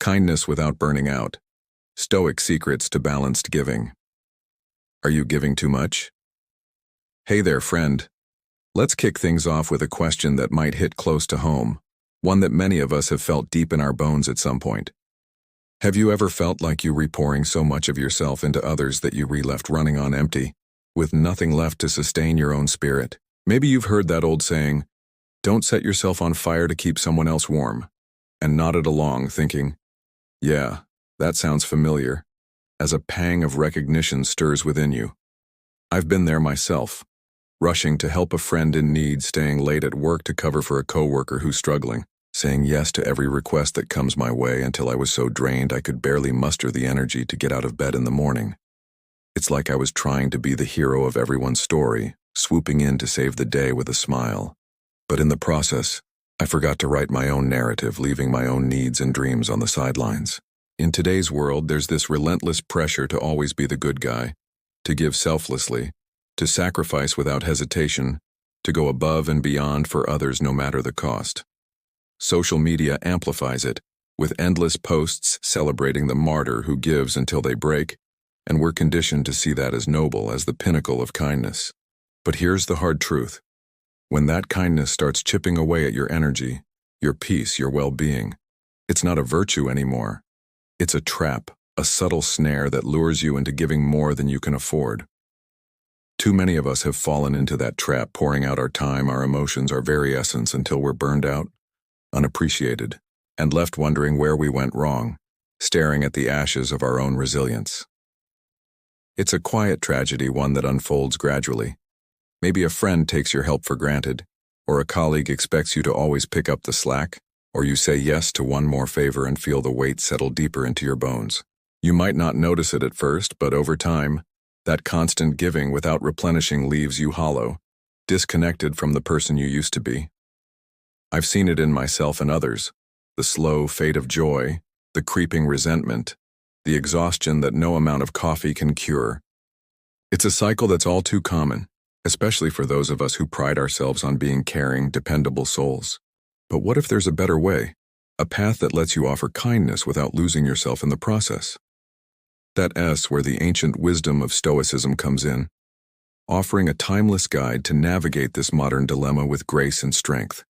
Kindness without burning out. Stoic secrets to balanced giving. Are you giving too much? Hey there, friend. Let's kick things off with a question that might hit close to home, one that many of us have felt deep in our bones at some point. Have you ever felt like you were pouring so much of yourself into others that you were left running on empty, with nothing left to sustain your own spirit? Maybe you've heard that old saying, "Don't set yourself on fire to keep someone else warm," and nodded along thinking, "Yeah, that sounds familiar," as a pang of recognition stirs within you. I've been there myself, rushing to help a friend in need, staying late at work to cover for a coworker who's struggling, saying yes to every request that comes my way until I was so drained I could barely muster the energy to get out of bed in the morning. It's like I was trying to be the hero of everyone's story, swooping in to save the day with a smile. But in the process, I forgot to write my own narrative, leaving my own needs and dreams on the sidelines. In today's world, there's this relentless pressure to always be the good guy, to give selflessly, to sacrifice without hesitation, to go above and beyond for others no matter the cost. Social media amplifies it, with endless posts celebrating the martyr who gives until they break, and we're conditioned to see that as noble, as the pinnacle of kindness. But here's the hard truth. When that kindness starts chipping away at your energy, your peace, your well-being, it's not a virtue anymore. It's a trap, a subtle snare that lures you into giving more than you can afford. Too many of us have fallen into that trap, pouring out our time, our emotions, our very essence until we're burned out, unappreciated, and left wondering where we went wrong, staring at the ashes of our own resilience. It's a quiet tragedy, one that unfolds gradually. Maybe a friend takes your help for granted, or a colleague expects you to always pick up the slack, or you say yes to one more favor and feel the weight settle deeper into your bones. You might not notice it at first, but over time, that constant giving without replenishing leaves you hollow, disconnected from the person you used to be. I've seen it in myself and others, the slow fade of joy, the creeping resentment, the exhaustion that no amount of coffee can cure. It's a cycle that's all too common, especially for those of us who pride ourselves on being caring, dependable souls. But what if there's a better way, a path that lets you offer kindness without losing yourself in the process? That's where the ancient wisdom of Stoicism comes in, offering a timeless guide to navigate this modern dilemma with grace and strength.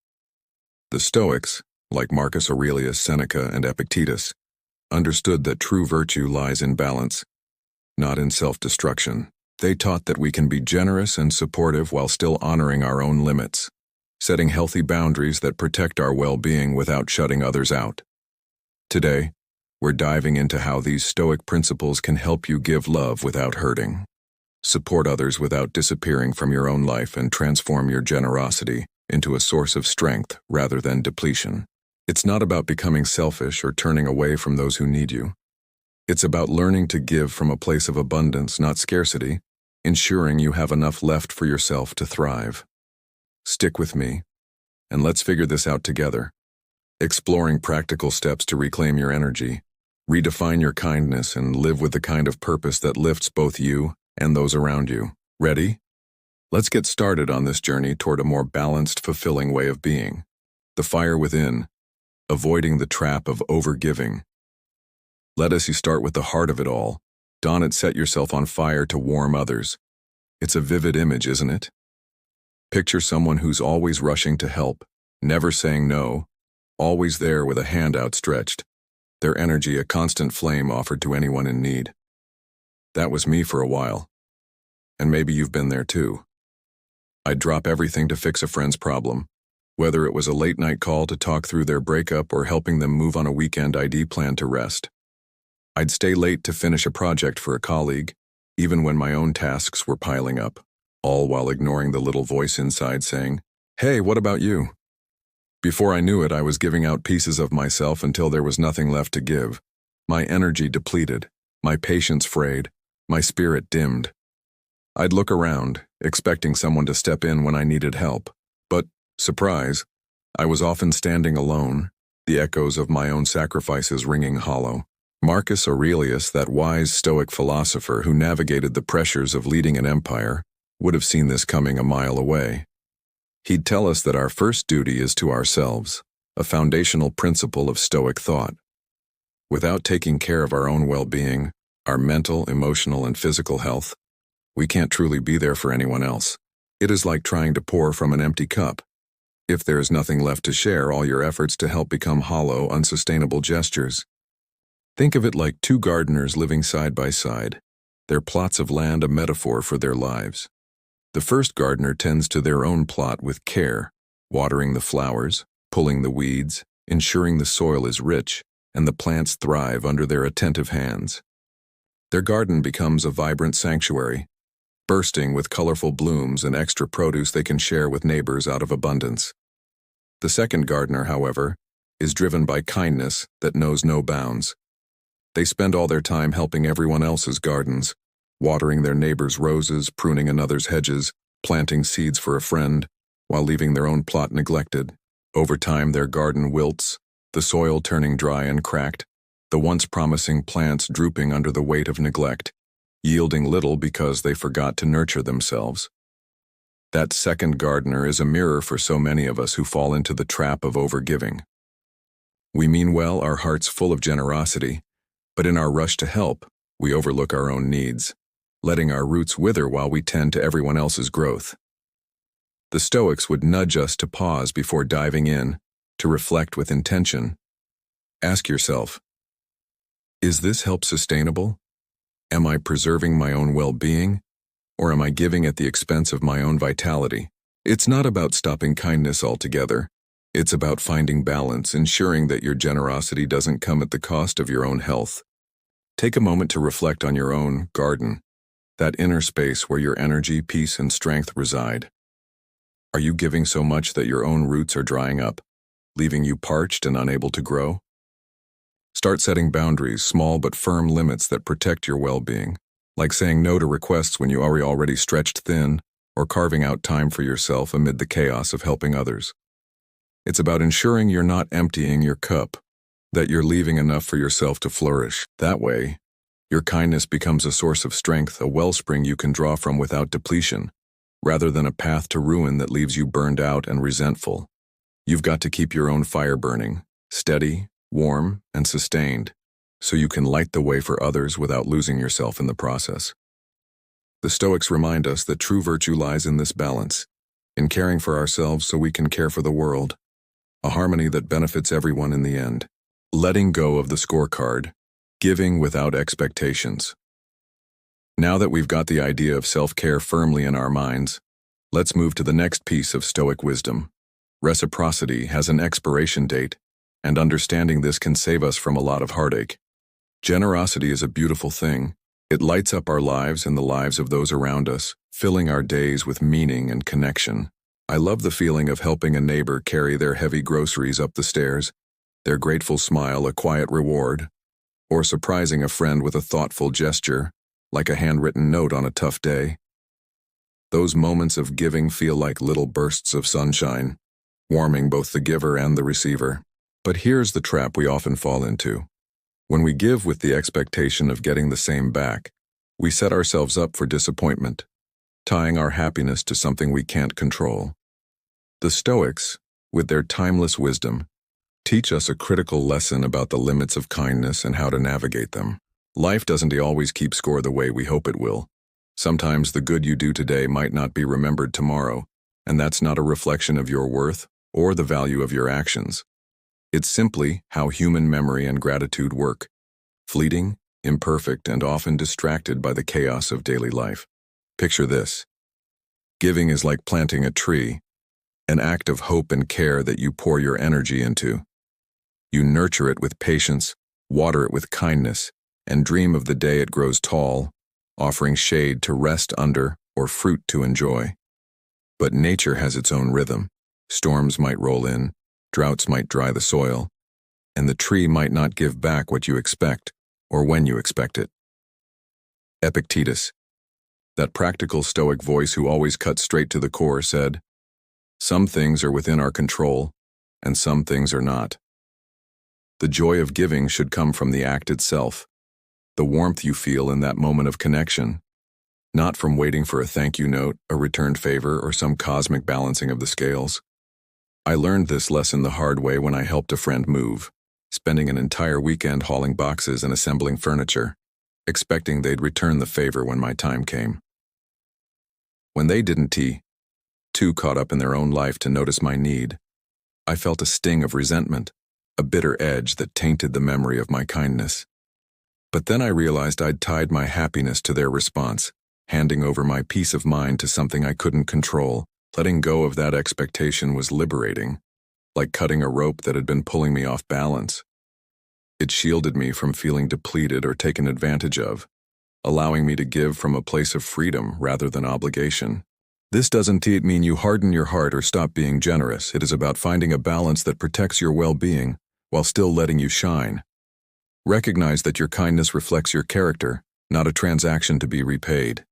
The Stoics, like Marcus Aurelius, Seneca, and Epictetus, understood that true virtue lies in balance, not in self-destruction. They taught that we can be generous and supportive while still honoring our own limits, setting healthy boundaries that protect our well-being without shutting others out. Today, we're diving into how these Stoic principles can help you give love without hurting, support others without disappearing from your own life, and transform your generosity into a source of strength rather than depletion. It's not about becoming selfish or turning away from those who need you. It's about learning to give from a place of abundance, not scarcity, ensuring you have enough left for yourself to thrive. Stick with me, and let's figure this out together, exploring practical steps to reclaim your energy, redefine your kindness, and live with the kind of purpose that lifts both you and those around you. Ready? Let's get started on this journey toward a more balanced, fulfilling way of being. The fire within, avoiding the trap of overgiving. Let us start with the heart of it all. Don't set yourself on fire to warm others. It's a vivid image, isn't it? Picture someone who's always rushing to help, never saying no, always there with a hand outstretched, their energy a constant flame offered to anyone in need. That was me for a while. And maybe you've been there too. I'd drop everything to fix a friend's problem, whether it was a late-night call to talk through their breakup or helping them move on a weekend ID plan to rest. I'd stay late to finish a project for a colleague, even when my own tasks were piling up, all while ignoring the little voice inside saying, "Hey, what about you?" Before I knew it, I was giving out pieces of myself until there was nothing left to give. My energy depleted, my patience frayed, my spirit dimmed. I'd look around, expecting someone to step in when I needed help. But, surprise, I was often standing alone, the echoes of my own sacrifices ringing hollow. Marcus Aurelius, that wise Stoic philosopher who navigated the pressures of leading an empire, would have seen this coming a mile away. He'd tell us that our first duty is to ourselves, a foundational principle of Stoic thought. Without taking care of our own well-being, our mental, emotional, and physical health, we can't truly be there for anyone else. It is like trying to pour from an empty cup. If there is nothing left to share, all your efforts to help become hollow, unsustainable gestures. Think of it like two gardeners living side by side, their plots of land a metaphor for their lives. The first gardener tends to their own plot with care, watering the flowers, pulling the weeds, ensuring the soil is rich, and the plants thrive under their attentive hands. Their garden becomes a vibrant sanctuary, bursting with colorful blooms and extra produce they can share with neighbors out of abundance. The second gardener, however, is driven by kindness that knows no bounds. They spend all their time helping everyone else's gardens, watering their neighbor's roses, pruning another's hedges, planting seeds for a friend, while leaving their own plot neglected. Over time, their garden wilts, the soil turning dry and cracked, the once promising plants drooping under the weight of neglect, yielding little because they forgot to nurture themselves. That second gardener is a mirror for so many of us who fall into the trap of overgiving. We mean well, our hearts full of generosity, but in our rush to help, we overlook our own needs, letting our roots wither while we tend to everyone else's growth. The Stoics would nudge us to pause before diving in, to reflect with intention. Ask yourself, is this help sustainable? Am I preserving my own well-being, or am I giving at the expense of my own vitality? It's not about stopping kindness altogether. It's about finding balance, ensuring that your generosity doesn't come at the cost of your own health. Take a moment to reflect on your own garden, that inner space where your energy, peace, and strength reside. Are you giving so much that your own roots are drying up, leaving you parched and unable to grow? Start setting boundaries, small but firm limits that protect your well-being, like saying no to requests when you are already stretched thin, or carving out time for yourself amid the chaos of helping others. It's about ensuring you're not emptying your cup, that you're leaving enough for yourself to flourish. That way, your kindness becomes a source of strength, a wellspring you can draw from without depletion, rather than a path to ruin that leaves you burned out and resentful. You've got to keep your own fire burning, steady, warm, and sustained, so you can light the way for others without losing yourself in the process. The Stoics remind us that true virtue lies in this balance, in caring for ourselves so we can care for the world, a harmony that benefits everyone in the end. Letting go of the scorecard, giving without expectations. Now that we've got the idea of self-care firmly in our minds, let's move to the next piece of Stoic wisdom. Reciprocity has an expiration date, and understanding this can save us from a lot of heartache. Generosity is a beautiful thing. It lights up our lives and the lives of those around us, filling our days with meaning and connection. I love the feeling of helping a neighbor carry their heavy groceries up the stairs, their grateful smile a quiet reward, or surprising a friend with a thoughtful gesture, like a handwritten note on a tough day. Those moments of giving feel like little bursts of sunshine, warming both the giver and the receiver. But here's the trap we often fall into. When we give with the expectation of getting the same back, we set ourselves up for disappointment, tying our happiness to something we can't control. The Stoics, with their timeless wisdom, teach us a critical lesson about the limits of kindness and how to navigate them. Life doesn't always keep score the way we hope it will. Sometimes the good you do today might not be remembered tomorrow, and that's not a reflection of your worth or the value of your actions. It's simply how human memory and gratitude work, fleeting, imperfect, and often distracted by the chaos of daily life. Picture this. Giving is like planting a tree, an act of hope and care that you pour your energy into. You nurture it with patience, water it with kindness, and dream of the day it grows tall, offering shade to rest under or fruit to enjoy. But nature has its own rhythm. Storms might roll in, droughts might dry the soil, and the tree might not give back what you expect or when you expect it. Epictetus, that practical Stoic voice who always cut straight to the core, said, "Some things are within our control, and some things are not." The joy of giving should come from the act itself, the warmth you feel in that moment of connection, not from waiting for a thank you note, a returned favor, or some cosmic balancing of the scales. I learned this lesson the hard way when I helped a friend move. spending an entire weekend hauling boxes and assembling furniture, expecting they'd return the favor when my time came. When they didn't, too caught up in their own life to notice my need, I felt a sting of resentment, a bitter edge that tainted the memory of my kindness. But then I realized I'd tied my happiness to their response, handing over my peace of mind to something I couldn't control. Letting go of that expectation was liberating, like cutting a rope that had been pulling me off balance. It shielded me from feeling depleted or taken advantage of, allowing me to give from a place of freedom rather than obligation. This doesn't mean you harden your heart or stop being generous. It is about finding a balance that protects your well-being while still letting you shine. Recognize that your kindness reflects your character, not a transaction to be repaid.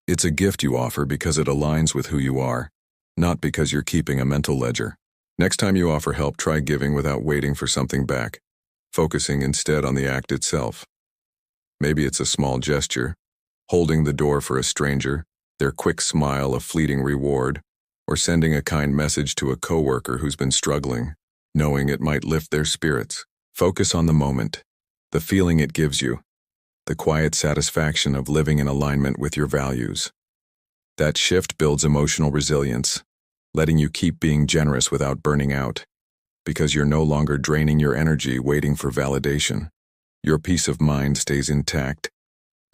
It's a gift you offer because it aligns with who you are, not because you're keeping a mental ledger. Next time you offer help, try giving without waiting for something back, focusing instead on the act itself. Maybe it's a small gesture, holding the door for a stranger, their quick smile a fleeting reward, or sending a kind message to a coworker who's been struggling, knowing it might lift their spirits. Focus on the moment, the feeling it gives you, the quiet satisfaction of living in alignment with your values. That shift builds emotional resilience, letting you keep being generous without burning out, because you're no longer draining your energy waiting for validation. Your peace of mind stays intact,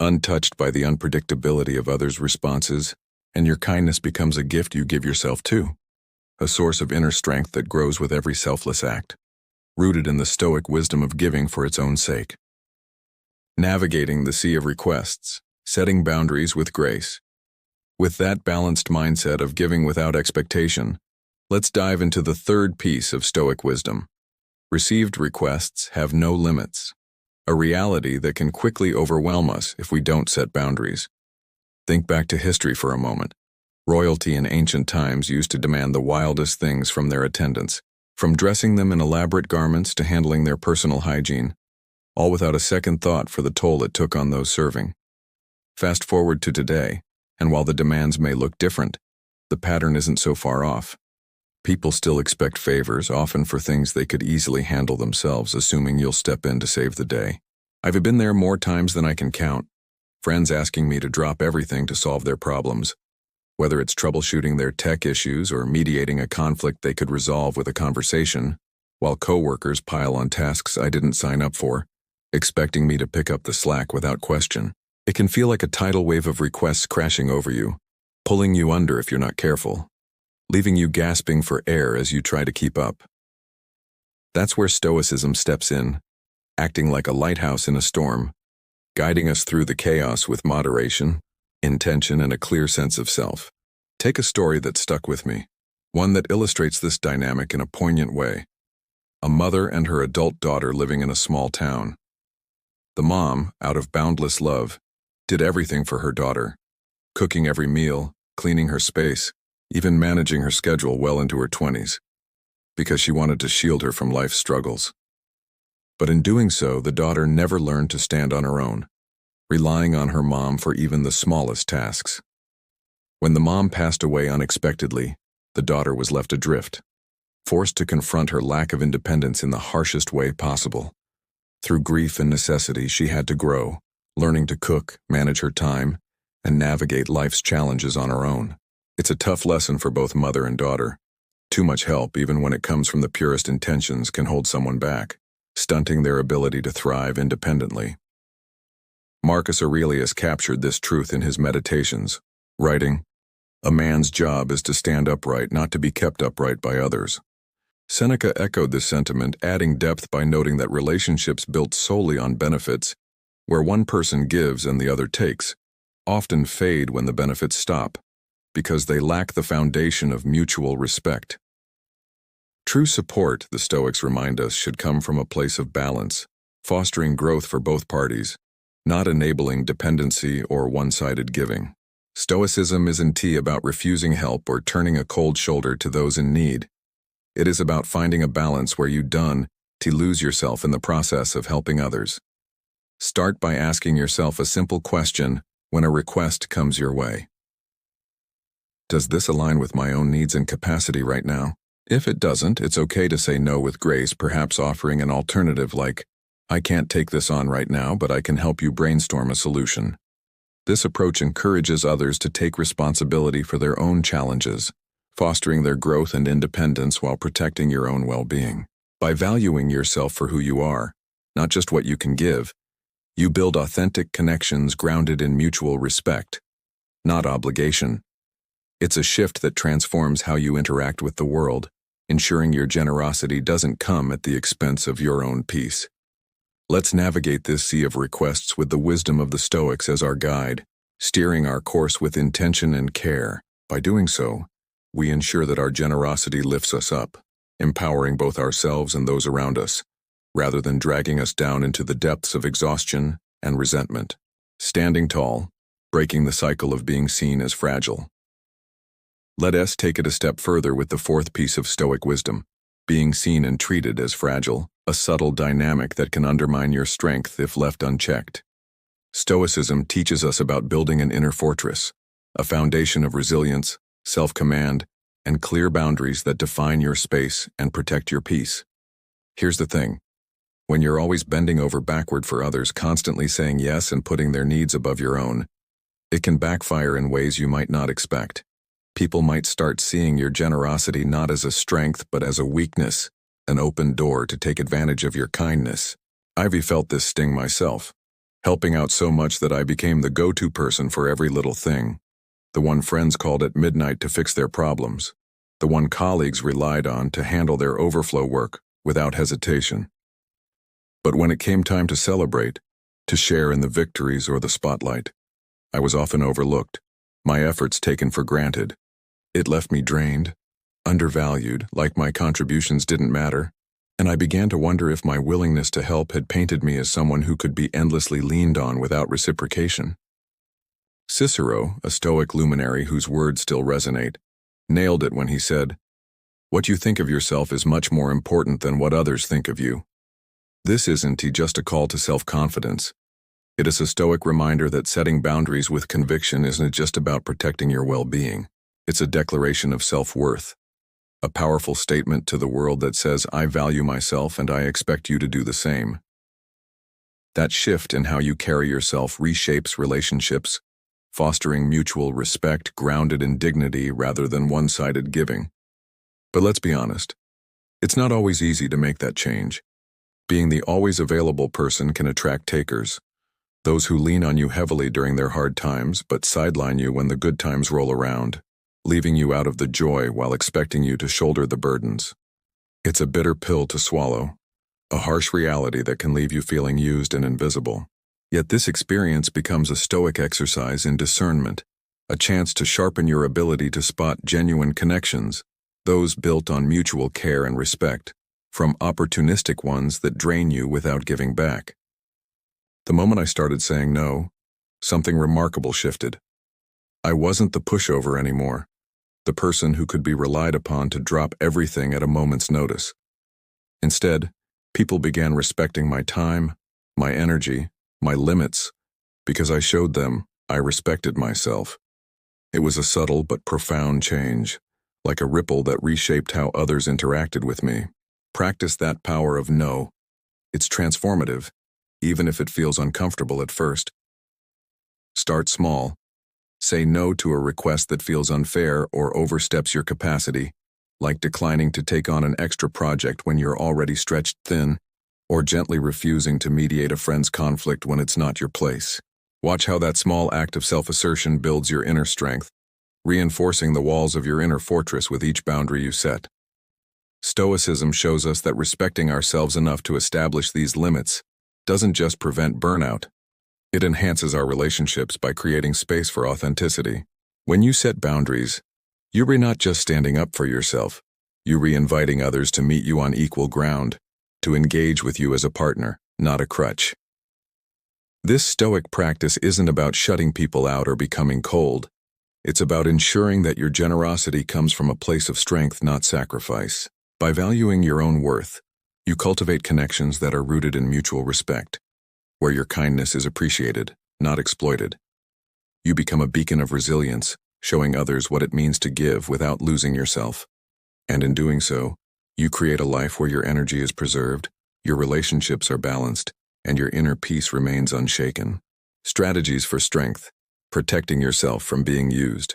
untouched by the unpredictability of others' responses, and your kindness becomes a gift you give yourself too, a source of inner strength that grows with every selfless act, rooted in the Stoic wisdom of giving for its own sake. Navigating the sea of requests, setting boundaries with grace. With that balanced mindset of giving without expectation, let's dive into the third piece of Stoic wisdom. Received requests have no limits, a reality that can quickly overwhelm us if we don't set boundaries. Think back to history for a moment. Royalty in ancient times used to demand the wildest things from their attendants, from dressing them in elaborate garments to handling their personal hygiene, all without a second thought for the toll it took on those serving. Fast forward to today, and while the demands may look different, the pattern isn't so far off. People still expect favors, often for things they could easily handle themselves, assuming you'll step in to save the day. I've been there more times than I can count. Friends asking me to drop everything to solve their problems, whether it's troubleshooting their tech issues or mediating a conflict they could resolve with a conversation, while coworkers pile on tasks I didn't sign up for, expecting me to pick up the slack without question. It can feel like a tidal wave of requests crashing over you, pulling you under if you're not careful, leaving you gasping for air as you try to keep up. That's where Stoicism steps in, acting like a lighthouse in a storm, guiding us through the chaos with moderation, intention, and a clear sense of self. Take a story that stuck with me, one that illustrates this dynamic in a poignant way. A mother and her adult daughter living in a small town. The mom, out of boundless love, did everything for her daughter, cooking every meal, cleaning her space, even managing her schedule well into her 20s, because she wanted to shield her from life's struggles. But in doing so, the daughter never learned to stand on her own, relying on her mom for even the smallest tasks. When the mom passed away unexpectedly, the daughter was left adrift, forced to confront her lack of independence in the harshest way possible. Through grief and necessity, she had to grow, learning to cook, manage her time, and navigate life's challenges on her own. It's a tough lesson for both mother and daughter. Too much help, even when it comes from the purest intentions, can hold someone back, stunting their ability to thrive independently. Marcus Aurelius captured this truth in his Meditations, writing, "A man's job is to stand upright, not to be kept upright by others." Seneca echoed this sentiment, adding depth by noting that relationships built solely on benefits, where one person gives and the other takes, often fade when the benefits stop, because they lack the foundation of mutual respect. True support, the Stoics remind us, should come from a place of balance, fostering growth for both parties, not enabling dependency or one-sided giving. Stoicism isn't about refusing help or turning a cold shoulder to those in need. It is about finding a balance where you don't lose yourself in the process of helping others. Start by asking yourself a simple question when a request comes your way. Does this align with my own needs and capacity right now? If it doesn't, it's okay to say no with grace, perhaps offering an alternative like, "I can't take this on right now, but I can help you brainstorm a solution." This approach encourages others to take responsibility for their own challenges, fostering their growth and independence while protecting your own well-being. By valuing yourself for who you are, not just what you can give, you build authentic connections grounded in mutual respect, not obligation. It's a shift that transforms how you interact with the world, ensuring your generosity doesn't come at the expense of your own peace. Let's navigate this sea of requests with the wisdom of the Stoics as our guide, steering our course with intention and care. By doing so, we ensure that our generosity lifts us up, empowering both ourselves and those around us, rather than dragging us down into the depths of exhaustion and resentment. Standing tall, breaking the cycle of being seen as fragile. Let us take it a step further with the fourth piece of Stoic wisdom, being seen and treated as fragile, a subtle dynamic that can undermine your strength if left unchecked. Stoicism teaches us about building an inner fortress, a foundation of resilience, self-command, and clear boundaries that define your space and protect your peace. Here's the thing. When you're always bending over backward for others, constantly saying yes and putting their needs above your own, it can backfire in ways you might not expect. People might start seeing your generosity not as a strength but as a weakness, an open door to take advantage of your kindness. I've felt this sting myself, helping out so much that I became the go-to person for every little thing, the one friends called at midnight to fix their problems, the one colleagues relied on to handle their overflow work without hesitation. But when it came time to celebrate, to share in the victories or the spotlight, I was often overlooked, my efforts taken for granted. It left me drained, undervalued, like my contributions didn't matter, and I began to wonder if my willingness to help had painted me as someone who could be endlessly leaned on without reciprocation. Cicero, a Stoic luminary whose words still resonate, nailed it when he said, "What you think of yourself is much more important than what others think of you." This isn't just a call to self-confidence. It is a Stoic reminder that setting boundaries with conviction isn't just about protecting your well-being. It's a declaration of self-worth, a powerful statement to the world that says, "I value myself and I expect you to do the same." That shift in how you carry yourself reshapes relationships, fostering mutual respect grounded in dignity rather than one-sided giving. But let's be honest, it's not always easy to make that change. Being the always available person can attract takers, those who lean on you heavily during their hard times but sideline you when the good times roll around, leaving you out of the joy while expecting you to shoulder the burdens. It's a bitter pill to swallow, a harsh reality that can leave you feeling used and invisible. Yet this experience becomes a Stoic exercise in discernment, a chance to sharpen your ability to spot genuine connections, those built on mutual care and respect, from opportunistic ones that drain you without giving back. The moment I started saying no, something remarkable shifted. I wasn't the pushover anymore, the person who could be relied upon to drop everything at a moment's notice. Instead, people began respecting my time, my energy, my limits, because I showed them I respected myself. It was a subtle but profound change, like a ripple that reshaped how others interacted with me. Practice that power of no. It's transformative, even if it feels uncomfortable at first. Start small. Say no to a request that feels unfair or oversteps your capacity, like declining to take on an extra project when you're already stretched thin, or gently refusing to mediate a friend's conflict when it's not your place. Watch how that small act of self-assertion builds your inner strength, reinforcing the walls of your inner fortress with each boundary you set. Stoicism shows us that respecting ourselves enough to establish these limits doesn't just prevent burnout. It enhances our relationships by creating space for authenticity. When you set boundaries, you're not just standing up for yourself, you're inviting others to meet you on equal ground, to engage with you as a partner, not a crutch. This Stoic practice isn't about shutting people out or becoming cold. It's about ensuring that your generosity comes from a place of strength, not sacrifice. By valuing your own worth, you cultivate connections that are rooted in mutual respect, where your kindness is appreciated, not exploited. You become a beacon of resilience, showing others what it means to give without losing yourself. And in doing so, you create a life where your energy is preserved, your relationships are balanced, and your inner peace remains unshaken. Strategies for strength, protecting yourself from being used.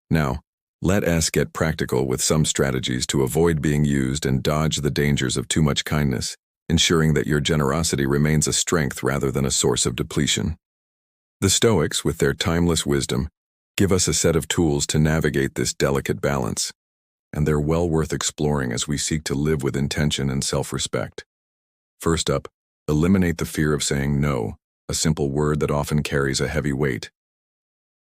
Now, let us get practical with some strategies to avoid being used and dodge the dangers of too much kindness, ensuring that your generosity remains a strength rather than a source of depletion. The Stoics, with their timeless wisdom, give us a set of tools to navigate this delicate balance, and they're well worth exploring as we seek to live with intention and self-respect. First up, eliminate the fear of saying no, a simple word that often carries a heavy weight.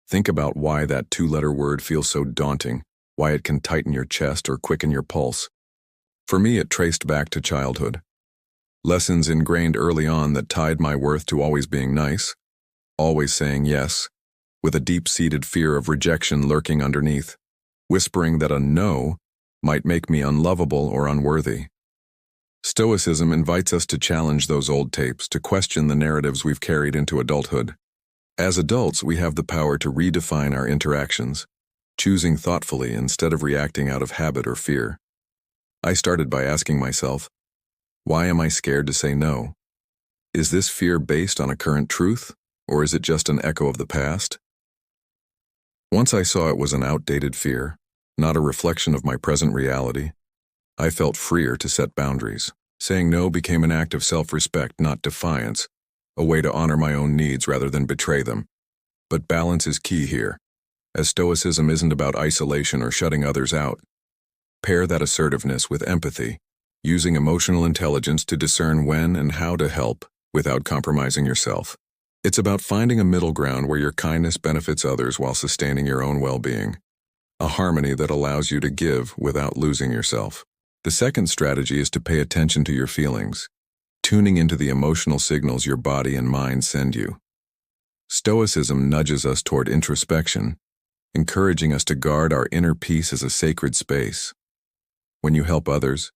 Think about why that two-letter word feels so daunting, why it can tighten your chest or quicken your pulse. For me, it traced back to childhood. Lessons ingrained early on that tied my worth to always being nice, always saying yes, with a deep-seated fear of rejection lurking underneath, whispering that a no might make me unlovable or unworthy. Stoicism invites us to challenge those old tapes, to question the narratives we've carried into adulthood. As adults, we have the power to redefine our interactions, choosing thoughtfully instead of reacting out of habit or fear. I started by asking myself, why am I scared to say no? Is this fear based on a current truth, or is it just an echo of the past? Once I saw it was an outdated fear, not a reflection of my present reality, I felt freer to set boundaries. Saying no became an act of self-respect, not defiance, a way to honor my own needs rather than betray them. But balance is key here, as Stoicism isn't about isolation or shutting others out. Pair that assertiveness with empathy, using emotional intelligence to discern when and how to help without compromising yourself. It's about finding a middle ground where your kindness benefits others while sustaining your own well-being, a harmony that allows you to give without losing yourself. The second strategy is to pay attention to your feelings, tuning into the emotional signals your body and mind send you. Stoicism nudges us toward introspection, encouraging us to guard our inner peace as a sacred space. When you help others,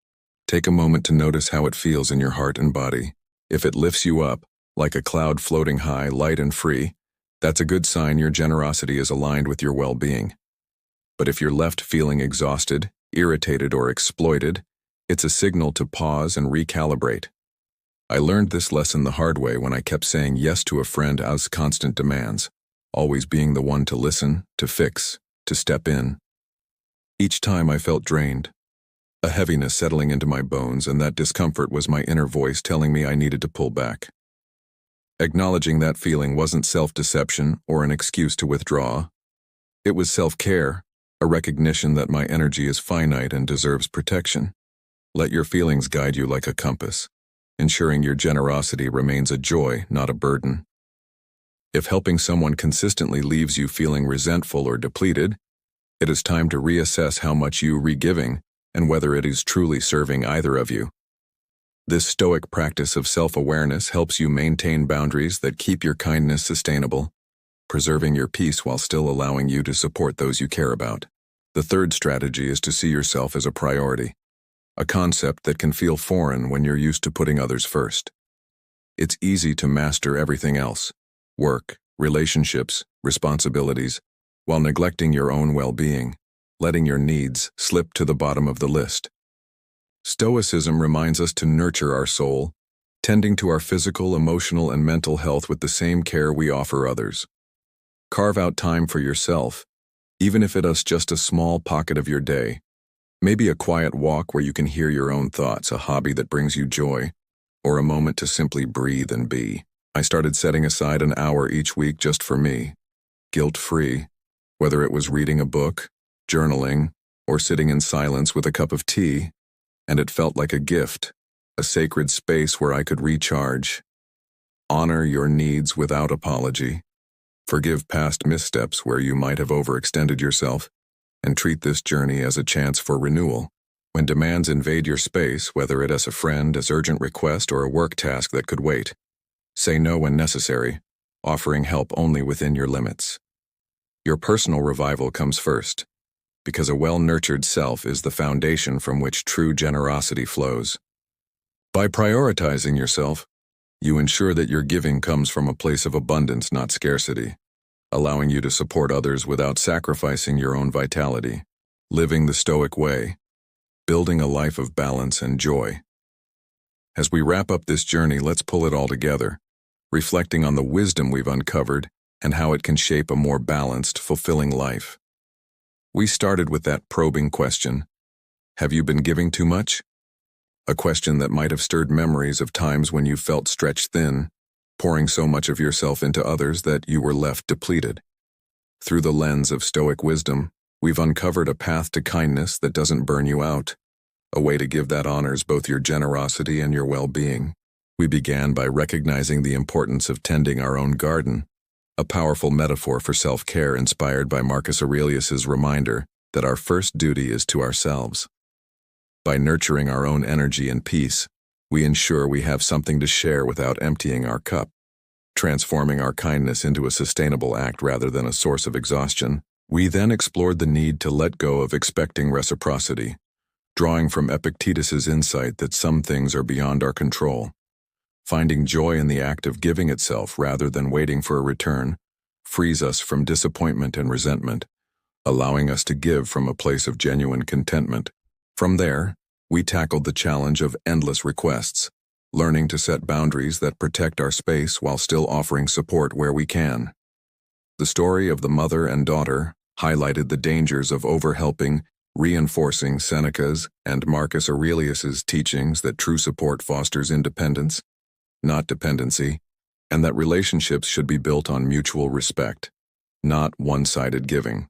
take a moment to notice how it feels in your heart and body. If it lifts you up, like a cloud floating high, light and free, that's a good sign your generosity is aligned with your well-being. But if you're left feeling exhausted, irritated, or exploited, it's a signal to pause and recalibrate. I learned this lesson the hard way when I kept saying yes to a friend's constant demands, always being the one to listen, to fix, to step in. Each time I felt drained, a heaviness settling into my bones, and that discomfort was my inner voice telling me I needed to pull back. Acknowledging that feeling wasn't self-deception or an excuse to withdraw. It was self-care, a recognition that my energy is finite and deserves protection. Let your feelings guide you like a compass, ensuring your generosity remains a joy, not a burden. If helping someone consistently leaves you feeling resentful or depleted, it is time to reassess how much you are giving and whether it is truly serving either of you. This Stoic practice of self-awareness helps you maintain boundaries that keep your kindness sustainable, preserving your peace while still allowing you to support those you care about. The third strategy is to see yourself as a priority, a concept that can feel foreign when you're used to putting others first. It's easy to master everything else, work, relationships, responsibilities, while neglecting your own well-being, letting your needs slip to the bottom of the list. Stoicism reminds us to nurture our soul, tending to our physical, emotional, and mental health with the same care we offer others. Carve out time for yourself, even if it is just a small pocket of your day. Maybe a quiet walk where you can hear your own thoughts, a hobby that brings you joy, or a moment to simply breathe and be. I started setting aside an hour each week just for me, guilt-free, whether it was reading a book, journaling, or sitting in silence with a cup of tea, and it felt like a gift, a sacred space where I could recharge. Honor your needs without apology. Forgive past missteps where you might have overextended yourself, and treat this journey as a chance for renewal. When demands invade your space, whether it as a friend, as urgent request, or a work task that could wait, say no when necessary, offering help only within your limits. Your personal revival comes first, because a well-nurtured self is the foundation from which true generosity flows. By prioritizing yourself, you ensure that your giving comes from a place of abundance, not scarcity, allowing you to support others without sacrificing your own vitality. Living the Stoic way, building a life of balance and joy. As we wrap up this journey, let's pull it all together, reflecting on the wisdom we've uncovered and how it can shape a more balanced, fulfilling life. We started with that probing question, have you been giving too much? A question that might have stirred memories of times when you felt stretched thin, pouring so much of yourself into others that you were left depleted. Through the lens of Stoic wisdom, we've uncovered a path to kindness that doesn't burn you out, a way to give that honors both your generosity and your well-being. We began by recognizing the importance of tending our own garden, a powerful metaphor for self-care inspired by Marcus Aurelius's reminder that our first duty is to ourselves. By nurturing our own energy and peace, we ensure we have something to share without emptying our cup. Transforming our kindness into a sustainable act rather than a source of exhaustion, we then explored the need to let go of expecting reciprocity, drawing from Epictetus's insight that some things are beyond our control. Finding joy in the act of giving itself rather than waiting for a return frees us from disappointment and resentment, allowing us to give from a place of genuine contentment. From there, we tackled the challenge of endless requests, learning to set boundaries that protect our space while still offering support where we can. The story of the mother and daughter highlighted the dangers of overhelping, reinforcing Seneca's and Marcus Aurelius's teachings that true support fosters independence, not dependency, and that relationships should be built on mutual respect, not one-sided giving.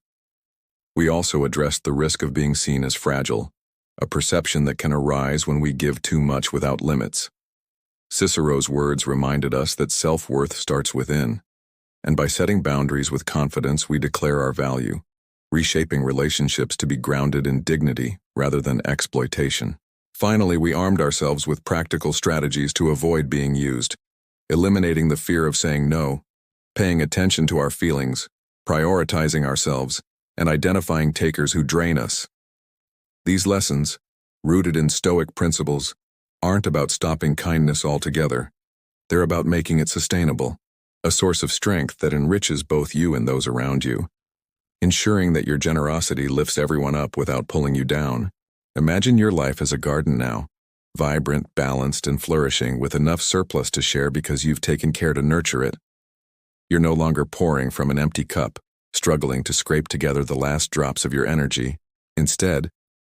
We also addressed the risk of being seen as fragile, a perception that can arise when we give too much without limits. Cicero's words reminded us that self-worth starts within, and by setting boundaries with confidence we declare our value, reshaping relationships to be grounded in dignity rather than exploitation. Finally, we armed ourselves with practical strategies to avoid being used, eliminating the fear of saying no, paying attention to our feelings, prioritizing ourselves, and identifying takers who drain us. These lessons, rooted in Stoic principles, aren't about stopping kindness altogether. They're about making it sustainable, a source of strength that enriches both you and those around you, ensuring that your generosity lifts everyone up without pulling you down. Imagine your life as a garden now, vibrant, balanced, and flourishing with enough surplus to share because you've taken care to nurture it. You're no longer pouring from an empty cup, struggling to scrape together the last drops of your energy. Instead,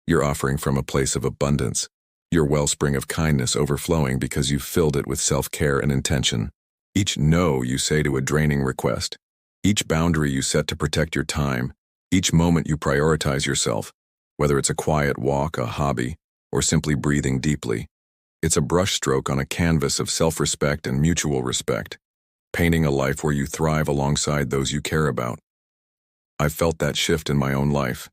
you're offering from a place of abundance, your wellspring of kindness overflowing because you've filled it with self-care and intention. Each no you say to a draining request, each boundary you set to protect your time, each moment you prioritize yourself, whether it's a quiet walk, a hobby, or simply breathing deeply, it's a brushstroke on a canvas of self-respect and mutual respect, painting a life where you thrive alongside those you care about. I've felt that shift in my own life,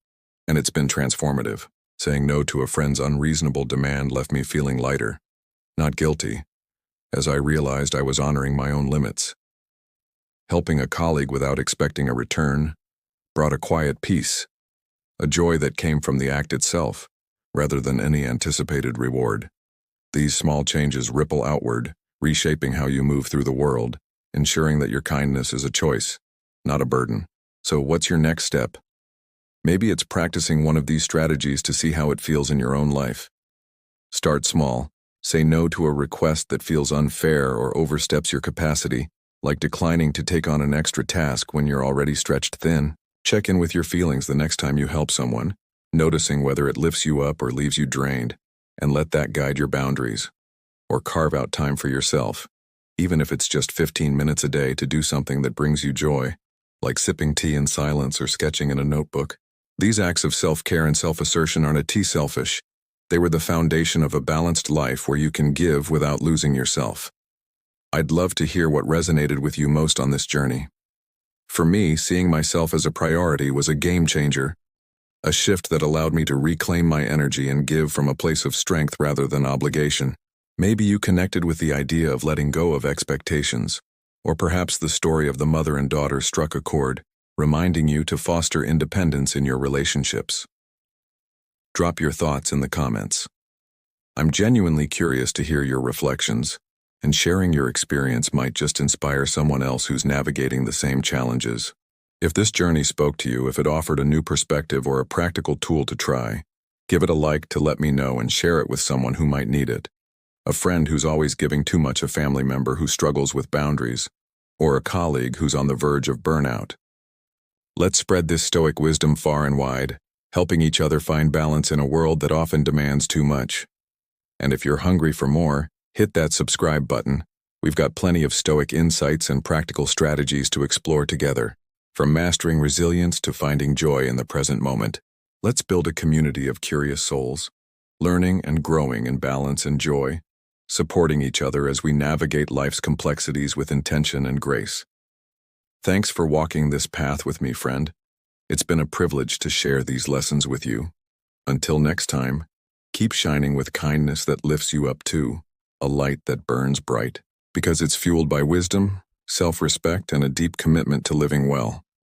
and it's been transformative. Saying no to a friend's unreasonable demand left me feeling lighter, not guilty, as I realized I was honoring my own limits. Helping a colleague without expecting a return brought a quiet peace, a joy that came from the act itself, rather than any anticipated reward. These small changes ripple outward, reshaping how you move through the world, ensuring that your kindness is a choice, not a burden. So what's your next step? Maybe it's practicing one of these strategies to see how it feels in your own life. Start small. Say no to a request that feels unfair or oversteps your capacity, like declining to take on an extra task when you're already stretched thin. Check in with your feelings the next time you help someone, noticing whether it lifts you up or leaves you drained, and let that guide your boundaries. Or carve out time for yourself, even if it's just 15 minutes a day to do something that brings you joy, like sipping tea in silence or sketching in a notebook. These acts of self-care and self-assertion aren't selfish. They were the foundation of a balanced life where you can give without losing yourself. I'd love to hear what resonated with you most on this journey. For me, seeing myself as a priority was a game changer, a shift that allowed me to reclaim my energy and give from a place of strength rather than obligation. Maybe you connected with the idea of letting go of expectations, or perhaps the story of the mother and daughter struck a chord, reminding you to foster independence in your relationships. Drop your thoughts in the comments. I'm genuinely curious to hear your reflections, and sharing your experience might just inspire someone else who's navigating the same challenges. If this journey spoke to you, if it offered a new perspective or a practical tool to try, Give it a like to let me know and share it with someone who might need it. A friend who's always giving too much, a family member who struggles with boundaries, or a colleague who's on the verge of burnout. Let's spread this Stoic wisdom far and wide, helping each other find balance in a world that often demands too much. And if you're hungry for more, hit that subscribe button. We've got plenty of Stoic insights and practical strategies to explore together. From mastering resilience to finding joy in the present moment, let's build a community of curious souls, learning and growing in balance and joy, supporting each other as we navigate life's complexities with intention and grace. Thanks for walking this path with me, friend. It's been a privilege to share these lessons with you. Until next time, keep shining with kindness that lifts you up too, a light that burns bright, because it's fueled by wisdom, self-respect, and a deep commitment to living well.